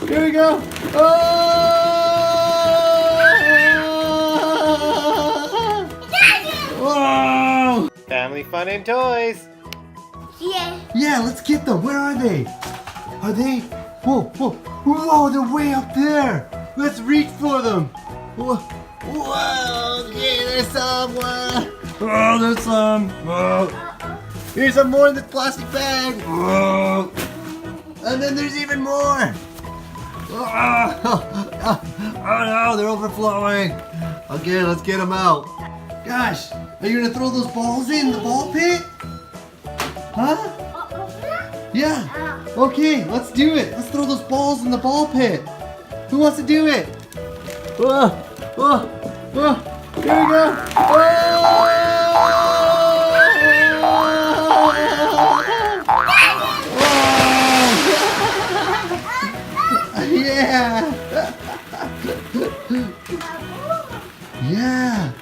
Here we go. Whoa! Family fun and toys. Yeah. Yeah, let's get them. Where are they? Are they? Whoa, whoa, whoa! They're way up there. Let's reach for them. Whoa, whoa! Okay, there's some. Oh, there's some. Whoa. Here's some more in this plastic bag. Whoa. And then there's even more. Oh no, they're overflowing. Okay, let's get them out. Gosh, are you gonna throw those balls in the ball pit? Huh? Yeah. Okay, let's do it. Let's throw those balls in the ball pit. Who wants to do it? Whoa, whoa, whoa. Here we go. Yeah. Yeah.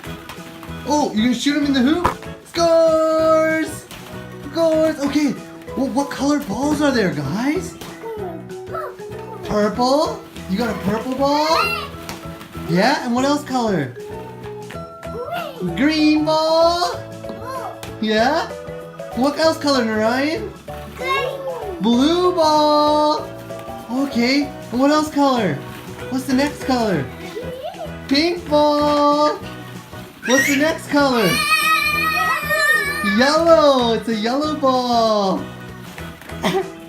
Oh, you're gonna shoot him in the hoop? Scores! Scores! Okay. Well, what color balls are there, guys? Purple? You got a purple ball? Yeah, and what else color? Green ball? Yeah? What else color, Narayan? Blue ball? Okay, and what else color? What's the next color? Pink ball? What's the next color? Yellow! It's a yellow ball!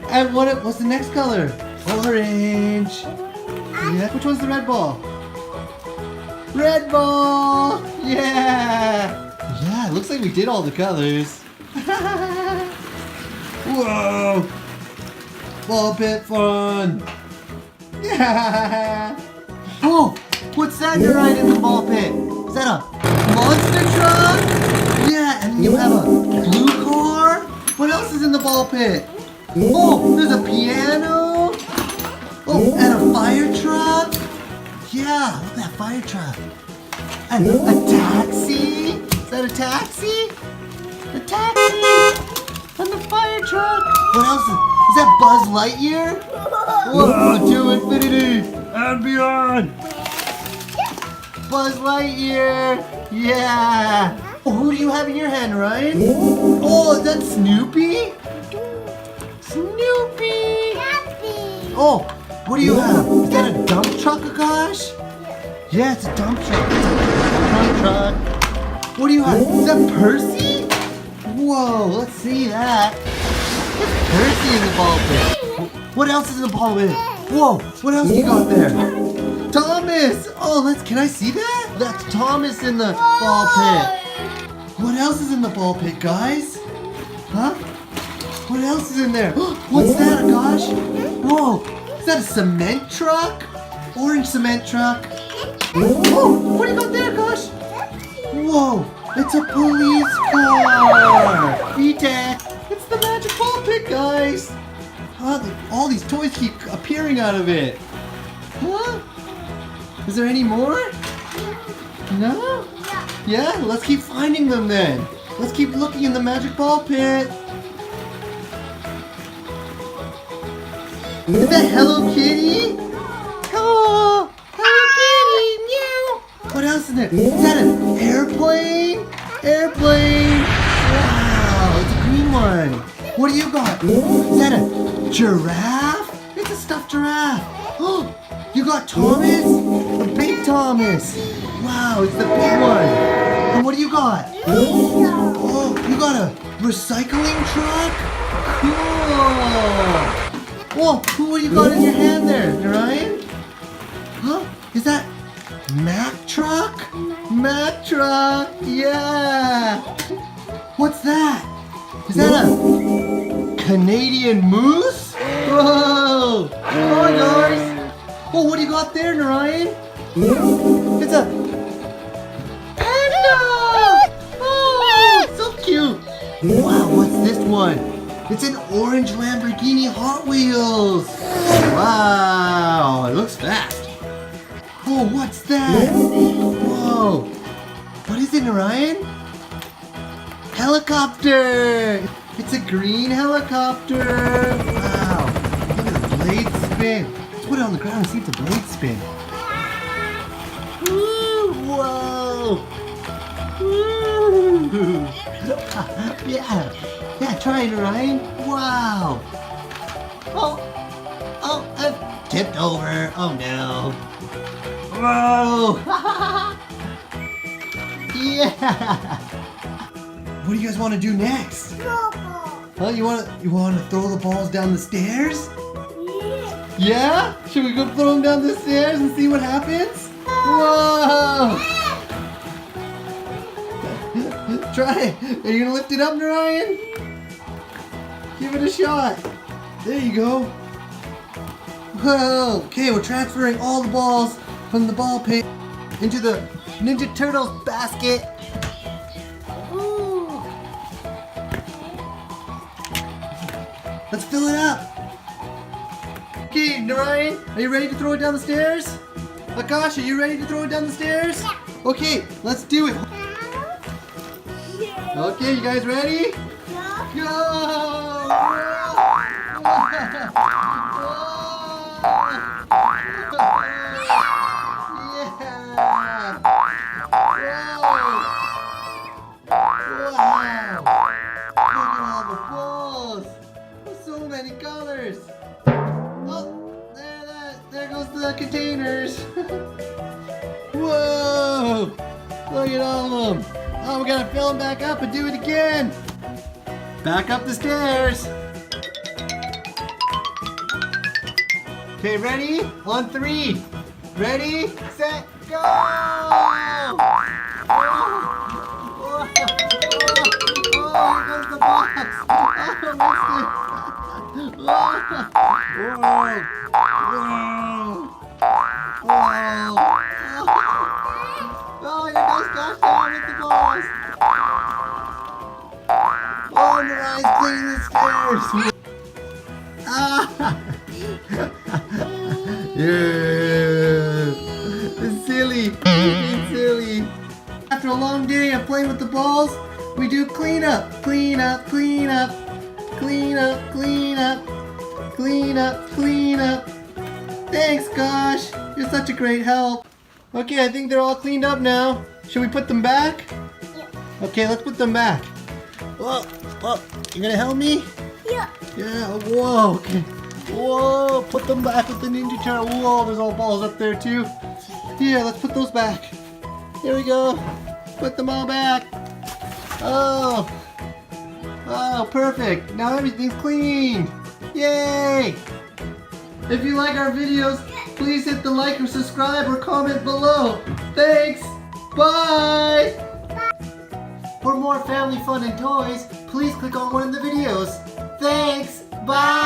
And what's the next color? Orange! Yeah, which one's the red ball? Red ball! Yeah! Yeah, it looks like we did all the colors. Whoa! Ball pit fun! Yeah! Oh! What's that you're riding in the ball pit? Is that a monster truck? Yeah, and you have a blue car? What else is in the ball pit? Oh, there's a piano! Oh, and a fire truck? Yeah, look at that fire truck. And a taxi? Is that a taxi? A taxi! And the fire truck! What else is that Buzz Lightyear? Whoa, to infinity and beyond! Buzz Lightyear! Yeah! Oh, who do you have in your hand, Ryan? Oh, is that Snoopy? Snoopy! Oh, what do you have? Is that a dump truck, Akaash? Yeah, it's a dump truck. It's a dump truck. What do you have? Is that Percy? Whoa, let's see that. There's Percy in the ball pit. What else is in the ball pit? Whoa, what else you got there? Thomas! Oh, can I see that? That's Thomas in the ball pit. What else is in the ball pit, guys? Huh? What else is in there? What's that, Akaash? Whoa, is that a cement truck? Orange cement truck. Whoa, what do you got there, Akaash? Whoa, it's a police car. VTech. It's the magic ball pit, guys. Huh? All these toys keep appearing out of it. Huh? Is there any more? No? Yeah, let's keep finding them then. Let's keep looking in the magic ball pit. Is that Hello Kitty? Oh, Hello Kitty, meow. What else is there? Is that an airplane? Airplane. Wow, it's a green one. What do you got? Is that a giraffe? It's a stuffed giraffe. Oh, you got Thomas? A big Thomas. Wow, it's the big one. And what do you got? Oh, you got a recycling truck? Cool. Whoa, what do you got in your hand there, Narayan? Huh? Is that Mack truck? Mack truck, yeah. What's that? Is that a Canadian moose? Whoa! Hi guys! Oh, what do you got there, Narayan? It's a panda! Oh, so cute! Wow, what's this one? It's an orange Lamborghini Hot Wheels! Wow, it looks fast. Oh, what's that? Whoa! What is it, Narayan? Helicopter! It's a green helicopter! Wow! Look at the blades spin! It's put it on the ground and see if the blades spin. Woo! Whoa! Woo! Yeah, try it, Narayan. Wow! Oh, I've tipped over. Oh no! Whoa! Yeah! What do you guys want to do next? Huh? You want to throw the balls down the stairs? Yeah? Should we go throw them down the stairs and see what happens? Whoa! Try it. Are you gonna lift it up, Narayan? Give it a shot. There you go. Whoa! Okay, we're transferring all the balls from the ball pit into the Ninja Turtles basket. Ooh. Let's fill it up. Okay, Narayan, are you ready to throw it down the stairs? Akaash, are you ready to throw it down the stairs? Yeah. Okay, let's do it. Yeah. Okay, you guys ready? Yeah. Go! The containers. Whoa! Look at all of them. Oh, we gotta fill them back up and do it again. Back up the stairs. Okay, ready? On 3. Ready, set, go! Oh, here goes the box. Oh, Whoa! Oh, you guys got down with the balls. Oh, Narayan's cleaning the stairs. Yeah. It's silly. It's silly. After a long day of playing with the balls, we do cleanup. Cleanup, cleanup. Cleanup, cleanup. Cleanup, cleanup. Thanks, Gosh. You're such a great help. Okay, I think they're all cleaned up now. Should we put them back? Yeah. Okay, let's put them back. Whoa, you gonna help me? Yeah. Yeah, whoa, okay. Whoa, put them back with the Ninja Turtle. Whoa, there's all balls up there too. Here, let's put those back. Here we go. Put them all back. Oh, perfect. Now everything's clean. Yay! If you like our videos, please hit the like or subscribe or comment below. Thanks. Bye. For more family fun and toys, please click on one of the videos. Thanks. Bye.